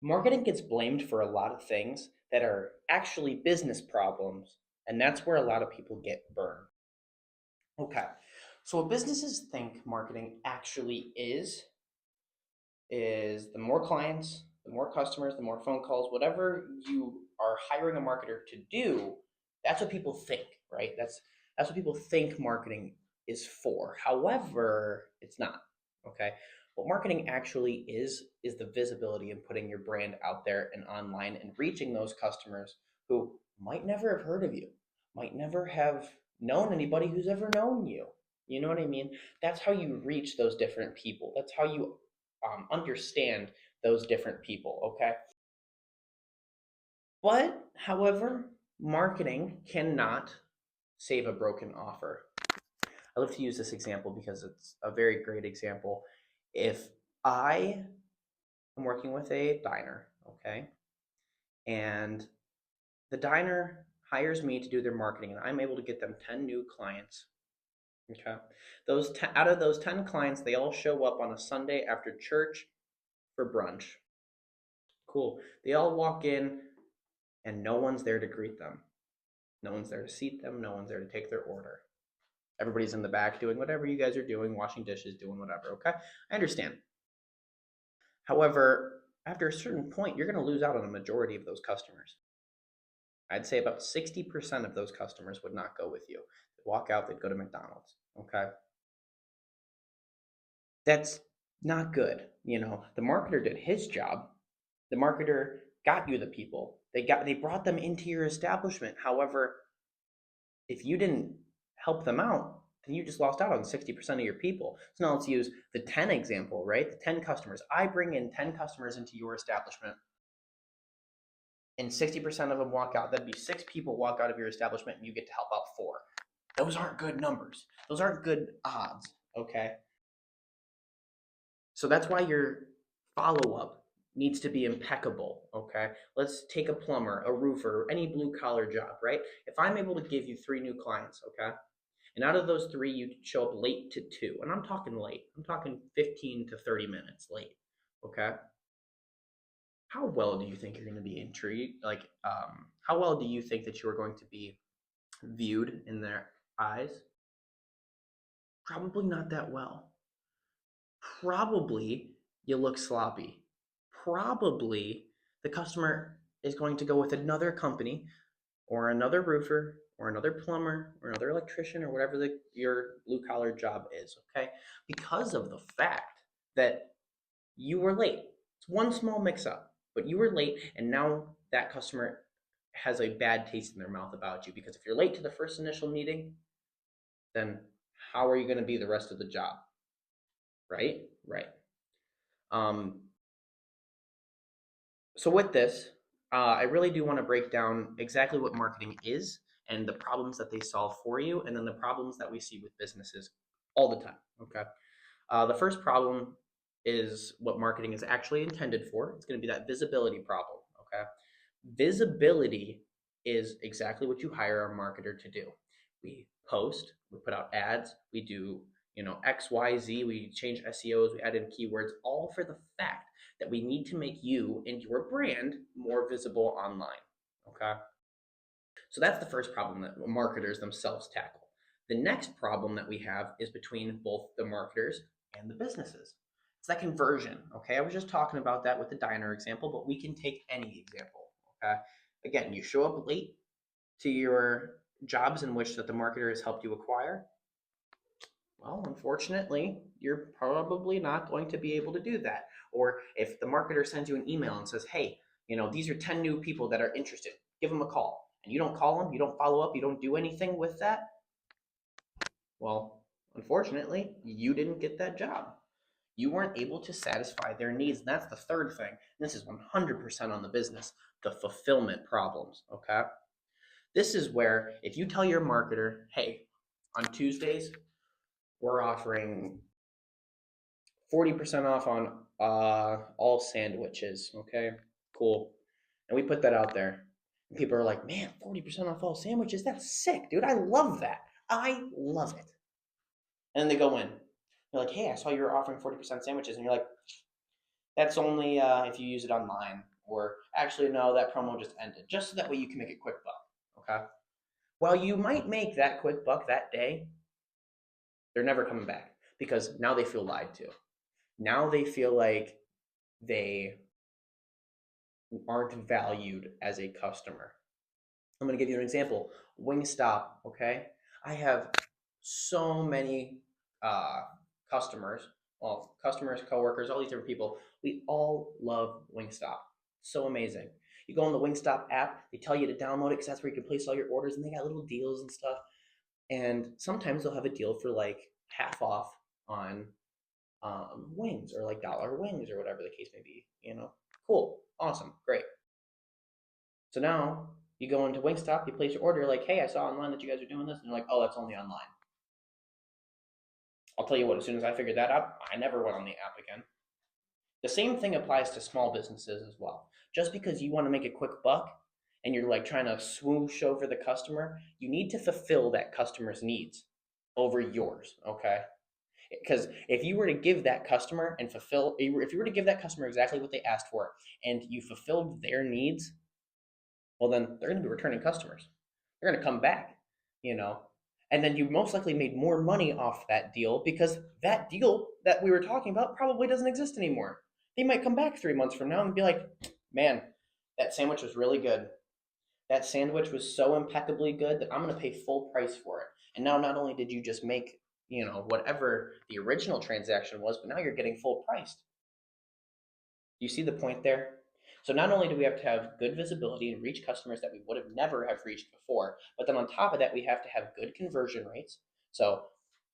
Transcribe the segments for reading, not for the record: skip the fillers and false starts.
Marketing gets blamed for a lot of things that are actually business problems, and that's where a lot of people get burned. Okay, so what businesses think marketing actually is the more clients, the more customers, the more phone calls, whatever you are hiring a marketer to do, that's what people think, right? That's what people think marketing is for. However, it's not. Okay. What marketing actually is the visibility and putting your brand out there and online and reaching those customers who might never have heard of you, might never have known anybody who's ever known you. You know what I mean? That's how you reach those different people. That's how you understand those different people, okay? But, however, marketing cannot save a broken offer. I love to use this example because it's a very great example. If I am working with a diner, okay, and the diner hires me to do their marketing, and I'm able to get them 10 new clients. Okay, out of those 10 clients, they all show up on a Sunday after church for brunch. Cool. They all walk in, and no one's there to greet them. No one's there to seat them. No one's there to take their order. Everybody's in the back doing whatever you guys are doing, washing dishes, doing whatever, okay? I understand. However, after a certain point, you're going to lose out on a majority of those customers. I'd say about 60% of those customers would not go with you. They'd walk out, they'd go to McDonald's, okay? That's not good. You know, the marketer did his job. The marketer got you the people. They brought them into your establishment. However, if you didn't help them out, then you just lost out on 60% of your people. So now let's use the 10 example, right? The 10 customers. I bring in 10 customers into your establishment and 60% of them walk out. That'd be 6 people walk out of your establishment and you get to help out 4. Those aren't good numbers. Those aren't good odds, okay? So that's why your follow up needs to be impeccable, okay? Let's take a plumber, a roofer, any blue collar job, right? If I'm able to give you 3 new clients, okay? And out of those 3, you show up late to 2. And I'm talking late. I'm talking 15 to 30 minutes late, okay? How well do you think you're going to be intrigued? How well do you think that you are going to be viewed in their eyes? Probably not that well. Probably you look sloppy. Probably the customer is going to go with another company or another roofer or another plumber or another electrician or whatever your blue collar job is, okay? Because of the fact that you were late. It's one small mix up, but you were late, and now that customer has a bad taste in their mouth about you because if you're late to the first initial meeting, then how are you going to be the rest of the job? Right? Right. Um, so with this, I really do want to break down exactly what marketing is and the problems that they solve for you, and then the problems that we see with businesses all the time. Okay. The first problem is what marketing is actually intended for. It's going to be that visibility problem. Okay. Visibility is exactly what you hire a marketer to do. We post, we put out ads, we do, X, Y, Z, we change SEOs, we add in keywords, all for the fact that we need to make you and your brand more visible online. Okay. So that's the first problem that marketers themselves tackle. The next problem that we have is between both the marketers and the businesses. It's that conversion. Okay. I was just talking about that with the diner example, but we can take any example. Okay. Again, you show up late to your jobs in which that the marketer has helped you acquire. Well, unfortunately, you're probably not going to be able to do that. Or if the marketer sends you an email and says, hey, these are 10 new people that are interested, give them a call. And you don't call them, you don't follow up, you don't do anything with that. Well, unfortunately, you didn't get that job. You weren't able to satisfy their needs. And that's the third thing. And this is 100% on the business, the fulfillment problems. Okay. This is where if you tell your marketer, hey, on Tuesdays, we're offering 40% off on all sandwiches. Okay, cool. And we put that out there. And people are like, man, 40% off all sandwiches? That's sick, dude. I love that. I love it. And then they go in. They're like, hey, I saw you were offering 40% sandwiches. And you're like, That's only if you use it online, or actually, no, that promo just ended, just so that way you can make a quick buck. Okay. While you might make that quick buck that day, they're never coming back because now they feel lied to. Now they feel like they aren't valued as a customer. I'm going to give you an example. Wingstop, okay? I have so many uh, customers, well, customers, coworkers, all these different people. We all love Wingstop. So amazing. You go on the Wingstop app, they tell you to download it because that's where you can place all your orders, and they got little deals and stuff. And sometimes they'll have a deal for like half off on wings, or like dollar wings, or whatever the case may be. Cool, awesome, great. So now you go into Wingstop, you place your order, like, hey, I saw online that you guys are doing this, and you're like, oh, that's only online. I'll tell you what, as soon as I figured that out, I never went on the app again. The same thing applies to small businesses as well. Just because you want to make a quick buck and you're like trying to swoosh over the customer, you need to fulfill that customer's needs over yours, okay? Because if you were to give that customer and fulfill, if you were to give that customer exactly what they asked for and you fulfilled their needs, well, then they're going to be returning customers. They're going to come back, you know. And then you most likely made more money off that deal because that deal that we were talking about probably doesn't exist anymore. They might come back 3 months from now and be like, man, that sandwich was really good. That sandwich was so impeccably good that I'm going to pay full price for it. And now not only did you just make, whatever the original transaction was, but now you're getting full priced. You see the point there? So not only do we have to have good visibility and reach customers that we would have never have reached before, but then on top of that, we have to have good conversion rates. So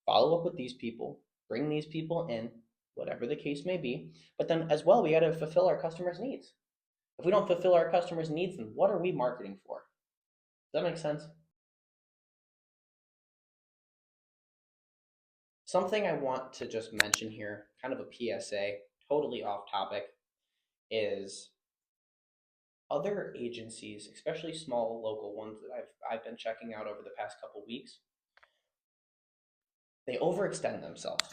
follow up with these people, bring these people in, whatever the case may be. But then as well, we got to fulfill our customers' needs. If we don't fulfill our customers' needs, then what are we marketing for? Does that make sense? Something I want to just mention here, kind of a PSA, totally off topic, is other agencies, especially small local ones that I've been checking out over the past couple weeks, they overextend themselves.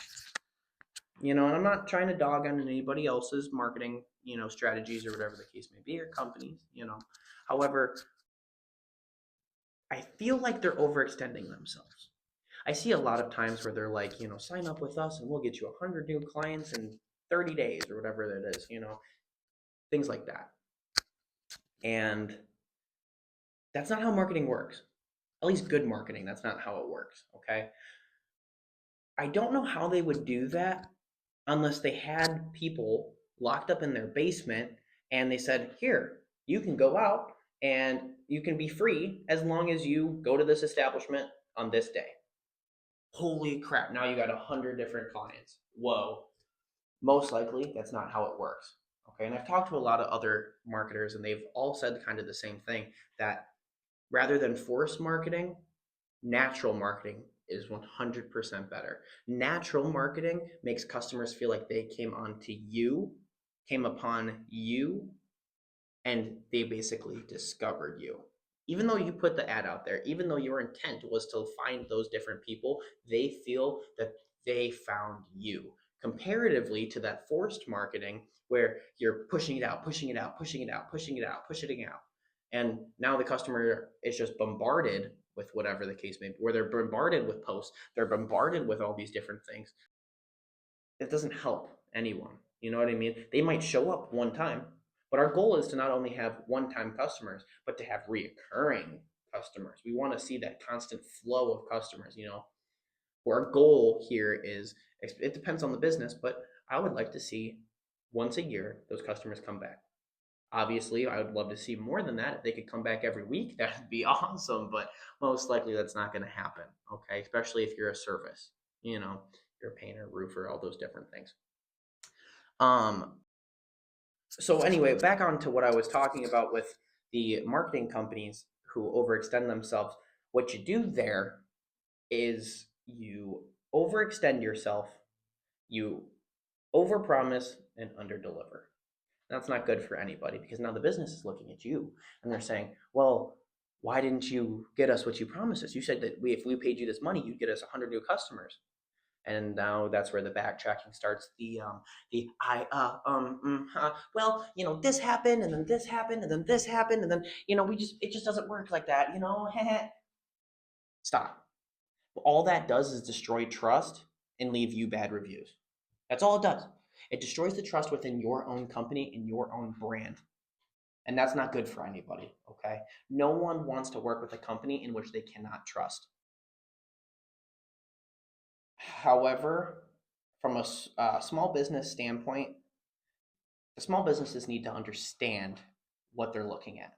And I'm not trying to dog on anybody else's marketing, strategies or whatever the case may be, or companies. However, I feel like they're overextending themselves. I see a lot of times where they're like, sign up with us and we'll get you 100 new clients in 30 days or whatever that is, things like that. And that's not how marketing works. At least good marketing, that's not how it works, okay? I don't know how they would do that unless they had people locked up in their basement and they said, here, you can go out and you can be free as long as you go to this establishment on this day. Holy crap, now you got 100 different clients. Whoa. Most likely, that's not how it works. Okay, and I've talked to a lot of other marketers, and they've all said kind of the same thing, that rather than forced marketing, natural marketing is 100% better. Natural marketing makes customers feel like they came upon you, and they basically discovered you. Even though you put the ad out there, even though your intent was to find those different people, they feel that they found you. Comparatively to that forced marketing where you're pushing it out, pushing it out, pushing it out, pushing it out, pushing it out. And now the customer is just bombarded with whatever the case may be, where they're bombarded with posts, they're bombarded with all these different things. It doesn't help anyone. You know what I mean? They might show up one time, but our goal is to not only have one time customers, but to have reoccurring customers. We want to see that constant flow of customers. Where our goal here is, it depends on the business, but I would like to see once a year those customers come back. Obviously, I would love to see more than that. If they could come back every week, that'd be awesome, but most likely that's not going to happen, okay? Especially if you're a service, you're a painter, roofer, all those different things. Um, so anyway, back on to what I was talking about with the marketing companies who overextend themselves. What you do there is you overextend yourself, you overpromise and underdeliver. That's not good for anybody because now the business is looking at you and they're saying, well, why didn't you get us what you promised us? You said that if we paid you this money, you'd get us 100 new customers. And now that's where the backtracking starts. The well, this happened, and then this happened, and then this happened, and then it just doesn't work like that. Stop. All that does is destroy trust and leave you bad reviews. That's all it does. It destroys the trust within your own company and your own brand. And that's not good for anybody, okay? No one wants to work with a company in which they cannot trust. However, from a small business standpoint, the small businesses need to understand what they're looking at.